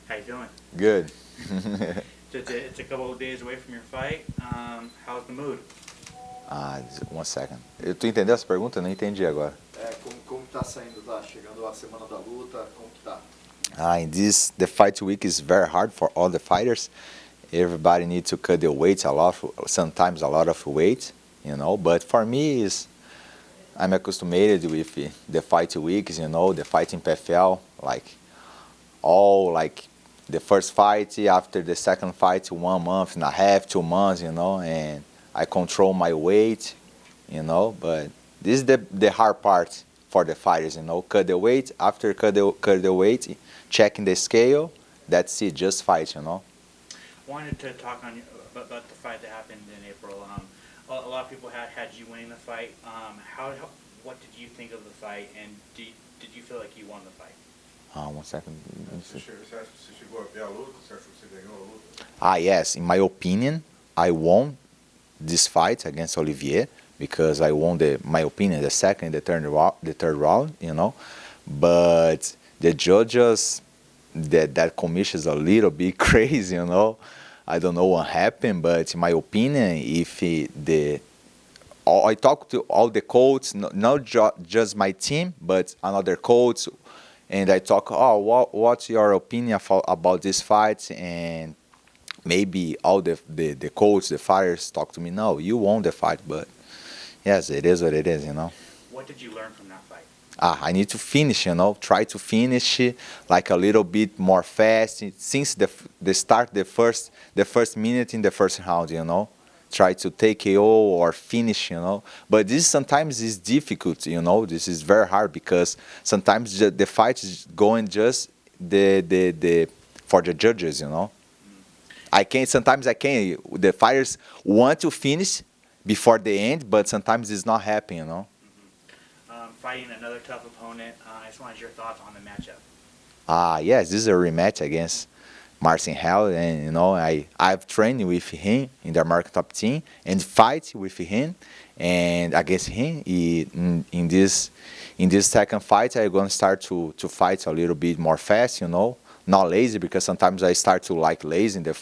How you doing? Good. It's a couple of days away from your fight. How's the mood? One second. Tu entendeu essa pergunta? Eu não entendi agora. Como tá saindo, tá chegando a semana da luta, como que tá? The fight week is very hard for all the fighters. Everybody needs to cut their weights a lot, sometimes a lot of weight, But for me, I'm accustomed with the fight weeks, the fight in PFL, like the first fight, after the second fight, 1 month and a half, 2 months, and I control my weight, But this is the hard part for the fighters, cut the weight. After cut the weight, checking the scale, that's it, just fight. Wanted to talk about the fight that happened in April. A lot of people had you winning the fight. What did you think of the fight, and did you feel like you won the fight? 1 second. Você acha que você chegou a ver a luta? Você achou que você ganhou a luta? Yes, in my opinion, I won this fight against Olivier because I won my opinion, the second, the third round, But the judges, that commission is a little bit crazy, I don't know what happened, but in my opinion, if I talked to all the coaches, not just my team, but another coach, and I talk, what's your opinion about this fight? And maybe all the coaches, the fighters talk to me, no, you won the fight, but yes, it is what it is, What did you learn from that fight? I need to finish, try to finish like a little bit more fast since the start, the first minute in the first round, try to take KO or finish, But this sometimes is difficult, This is very hard because sometimes the fight is going just the for the judges, Sometimes I can. The fighters want to finish before the end, but sometimes it's not happening, Fighting another tough opponent. I just wanted your thoughts on the matchup. Yes, this is a rematch against Marcin Hell, and I've trained with him in the American Top Team and fight with him and against him. In this second fight, I'm gonna start to fight a little bit more fast, not lazy, because sometimes I start to like lazy in the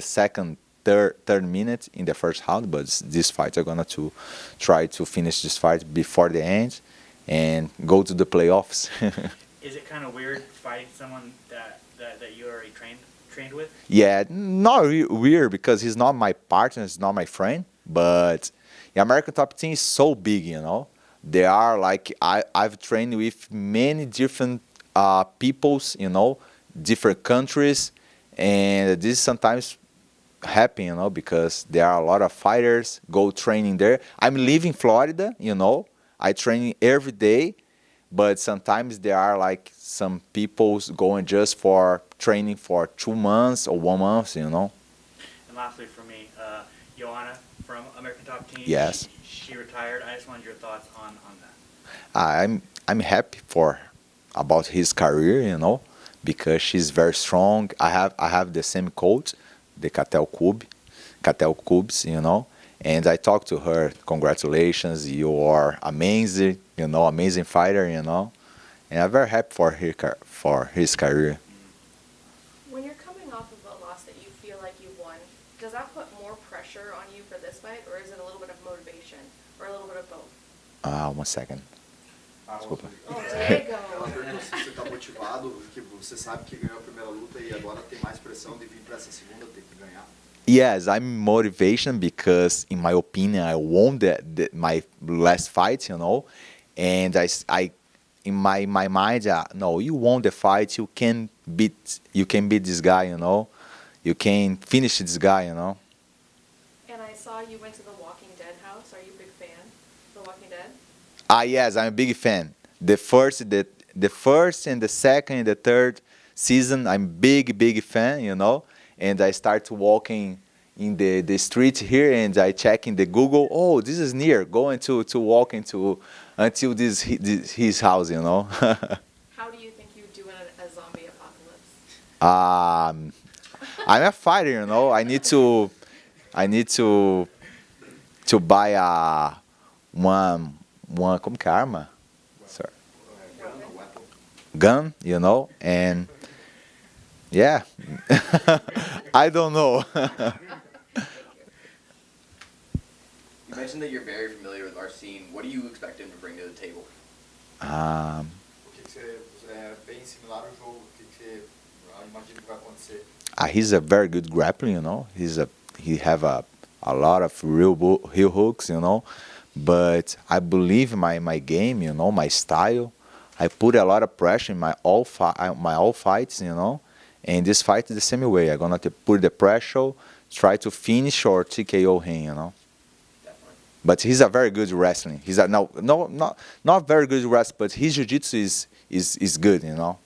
second, third minute in the first round. But this fight, I'm gonna to try to finish this fight before the end and go to the playoffs. Is it kind of weird fighting someone that you already trained with? Yeah, not weird because he's not my partner, he's not my friend. But the American Top Team is so big, They are like I've trained with many different peoples, different countries, and this sometimes happen, because there are a lot of fighters go training there. I'm living in Florida, I train every day, but sometimes there are like some people going just for training for 2 months or 1 month, And lastly, for me, Joanna from American Top Team. Yes. She retired. I just wanted your thoughts on that. I'm happy about his career, because she's very strong. I have the same coach, the Catel Cubes, And I talked to her, congratulations, you are amazing, amazing fighter, And I'm very happy for his career. When you're coming off of a loss that you feel like you won, does that put more pressure on you for this fight, or is it a little bit of motivation, or a little bit of both? 1 second. Desculpa. Oh, Diego! Ela perguntou se você está motivado, que você sabe que ganhou a primeira luta e agora tem mais pressão de vir para essa segunda, ter que ganhar. Yes, I'm motivation because, in my opinion, I won my last fight, and I in my mind, no, you won the fight. You can beat this guy, You can finish this guy, And I saw you went to the Walking Dead house. Are you a big fan of The Walking Dead? Yes, I'm a big fan. The first and the second and the third season, I'm big fan, And I start walking in the street here, and I check in the Google. Oh, this is near. Going to walk into until his house, How do you think you do in a zombie apocalypse? I'm a fighter, I need to buy one como que é a arma? Sorry. Gun, and Yeah. I don't know. You mentioned that you're very familiar with our scene. What do you expect him to bring to the table? um, O que você é bem similar ao jogo, o que você imagina que vai acontecer? he's a very good grappler, you know. He have a lot of real hooks, you know. But I believe my game, you know, my style. I put a lot of pressure in my all fights, you know. And this fight is the same way. I'm gonna put the pressure, try to finish or TKO him, you know. Definitely. But he's a very good wrestling. He's a not very good wrestler, but his jiu-jitsu is good, you know.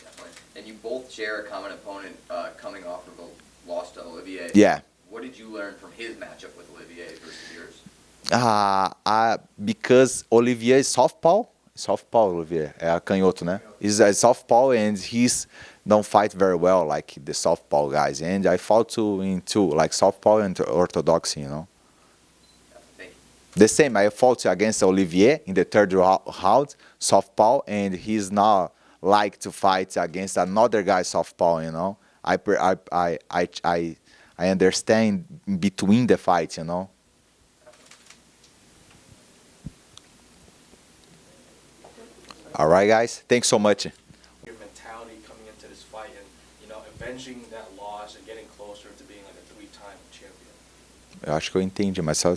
Definitely. And you both share a common opponent coming off of a loss to Olivier. Yeah. What did you learn from his matchup with Olivier versus yours? Because Olivier is southpaw Olivier, é canhoto, né? He's a southpaw and he's don't fight very well like the southpaw guys. And I fought in two, like southpaw and orthodox, you know. Thank you. The same, I fought against Olivier in the third round, southpaw, and he's not like to fight against another guy southpaw, you know. I understand between the fights, you know. All right, guys. Thanks so much. Your mentality coming into this fight and, you know, avenging that loss and getting closer to being like a 3-time champion. Eu acho que eu entendi, mas só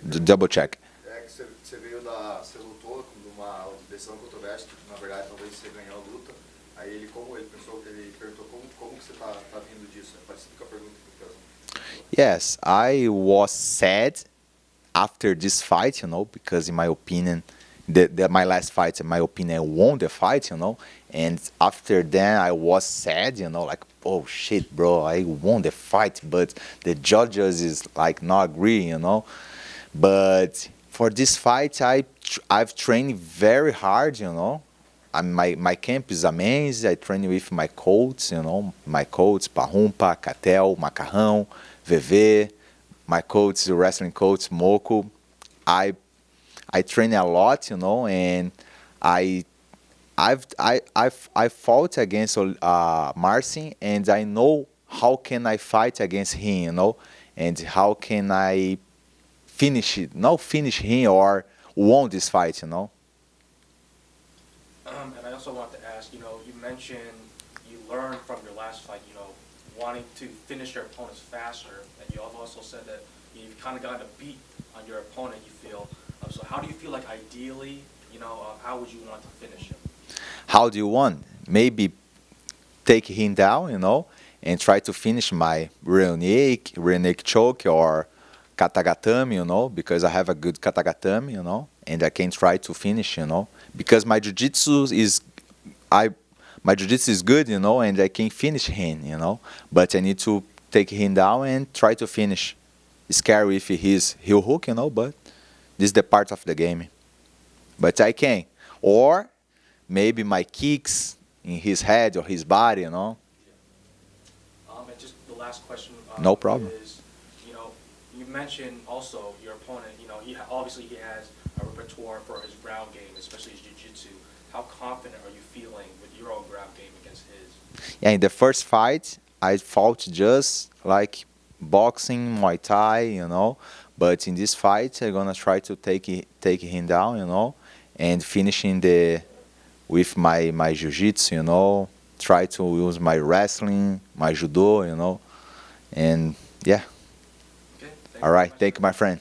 double check. É que você você lutou numa decisão controversa, que na verdade talvez você ganhou a luta. Aí ele pensou, ele perguntou como que você tá vindo disso? É parecido com a pergunta que eu fiz. Yes, I was sad after this fight, you know, because in my opinion, my last fight, in my opinion, I won the fight, you know, and after that I was sad, you know, like, oh shit, bro, I won the fight, but the judges is like not agree, you know. But for this fight, I've trained very hard, you know. My camp is amazing. I train with my coaches, you know, my coaches, Parrumpa, Catel, Macarrão, VV, my coach, the wrestling coach, Moko. I train a lot, you know, and I fought against Marcin, and I know how can I fight against him, you know, and how can I finish it, not finish him or won this fight, you know. And I also want to ask, you know, you mentioned you learned from your last fight, you know, wanting to finish your opponents faster, and you have also said that you've kind of gotten a beat on your opponent, you feel. So how do you feel like ideally, you know, how would you want to finish him? How do you want? Maybe take him down, you know, and try to finish my rear naked choke or katagatame, you know, because I have a good katagatame, you know, and I can try to finish, you know, because my jiu-jitsu is good, you know, and I can finish him, you know, but I need to take him down and try to finish. It's scary if he's heel hook, you know, but this is the part of the game. But I can. Or maybe my kicks in his head or his body, you know. And just the last question. No problem. Is, you know, you mentioned also your opponent, you know, obviously he has a repertoire for his ground game, especially his jiu-jitsu. How confident are you feeling with your own ground game against his? Yeah, in the first fight, I fought just like boxing, Muay Thai, you know. But in this fight, I'm gonna try to take him down, you know, and finishing with my jiu-jitsu, you know. Try to use my wrestling, my judo, you know, and yeah. Okay, All right, thank you, my friend.